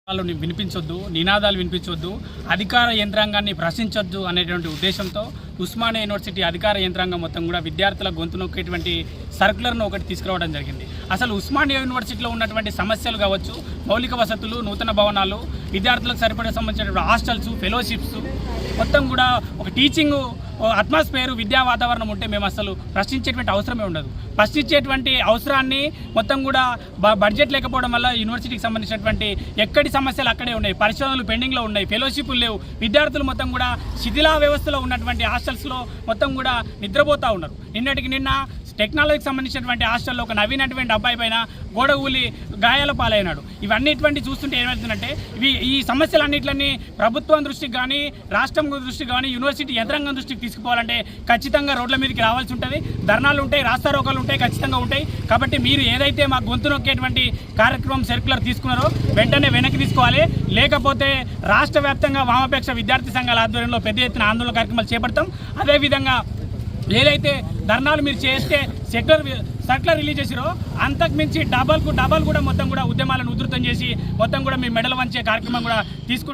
వాళ్ళు వినిపించొద్దు, నినాదాలు వినిపించొద్దు, అధికార యంత్రాంగాన్ని ప్రశ్నించొద్దు అనేటువంటి ఉద్దేశంతో ఉస్మానియా యూనివర్సిటీ అధికార యంత్రాంగం మొత్తం కూడా విద్యార్థుల గొంతు నొక్కేటువంటి సర్కులర్ను ఒకటి తీసుకురావడం జరిగింది. అసలు ఉస్మానియా యూనివర్సిటీలో ఉన్నటువంటి సమస్యలు కావచ్చు, మౌలిక వసతులు, నూతన భవనాలు, విద్యార్థులకు సరిపడే సంబంధించినటువంటి హాస్టల్స్, ఫెలోషిప్స్ మొత్తం కూడా ఒక టీచింగ్ అట్మాస్ఫియర్, విద్యా వాతావరణం ఉంటే మేము అసలు ప్రశ్నించేటువంటి అవసరమే ఉండదు. ప్రశ్నించేటువంటి అవసరాన్ని మొత్తం కూడా బడ్జెట్ లేకపోవడం వల్ల యూనివర్సిటీకి సంబంధించినటువంటి ఎక్కడి సమస్యలు అక్కడే ఉన్నాయి, పరిశోధనలు పెండింగ్లో ఉన్నాయి, ఫెలోషిప్లు లేవు, విద్యార్థులు మొత్తం కూడా శిథిలా వ్యవస్థలో ఉన్నటువంటి హాస్టల్స్లో మొత్తం కూడా నిద్రపోతూ ఉన్నారు. నిన్నటికి నిన్న టెక్నాలజీకి సంబంధించినటువంటి హాస్టల్లో ఒక నవీనటువంటి అబ్బాయి పైన గోడ ఊలి గాయాల పాలైనాడు. ఇవన్నిటువంటి చూస్తుంటే ఏమవుతుందంటే ఈ సమస్యలన్నింటినీ ప్రభుత్వం దృష్టికి కానీ, రాష్ట్రం దృష్టికి కానీ, యూనివర్సిటీ యంత్రాంగం దృష్టికి తీసుకుపోవాలంటే ఖచ్చితంగా రోడ్ల మీదకి రావాల్సి ఉంటుంది. ధర్నాలు ఉంటాయి, రాస్తారోకాలు ఉంటాయి, ఖచ్చితంగా ఉంటాయి. కాబట్టి మీరు ఏదైతే మా గొంతు నొక్కేటువంటి కార్యక్రమం సర్క్యులర్ తీసుకున్నారో వెంటనే వెనక్కి తీసుకోవాలి. లేకపోతే రాష్ట్ర వ్యాప్తంగా వామపేక్ష విద్యార్థి సంఘాల ఆధ్వర్యంలో పెద్ద ఎత్తున ఆందోళన కార్యక్రమాలు చేపడతాం. అదేవిధంగా ఏదైతే ధర్నాలు మీరు చేస్తే సర్క్యులర్ రిలీజ్ చేసిరో అంతకు మించి డబల్ కూడా మొత్తం కూడా ఉద్యమాలను ఉధృతం చేసి మొత్తం కూడా మీ మెడలు వంచే కార్యక్రమం కూడా తీసుకుంటాం.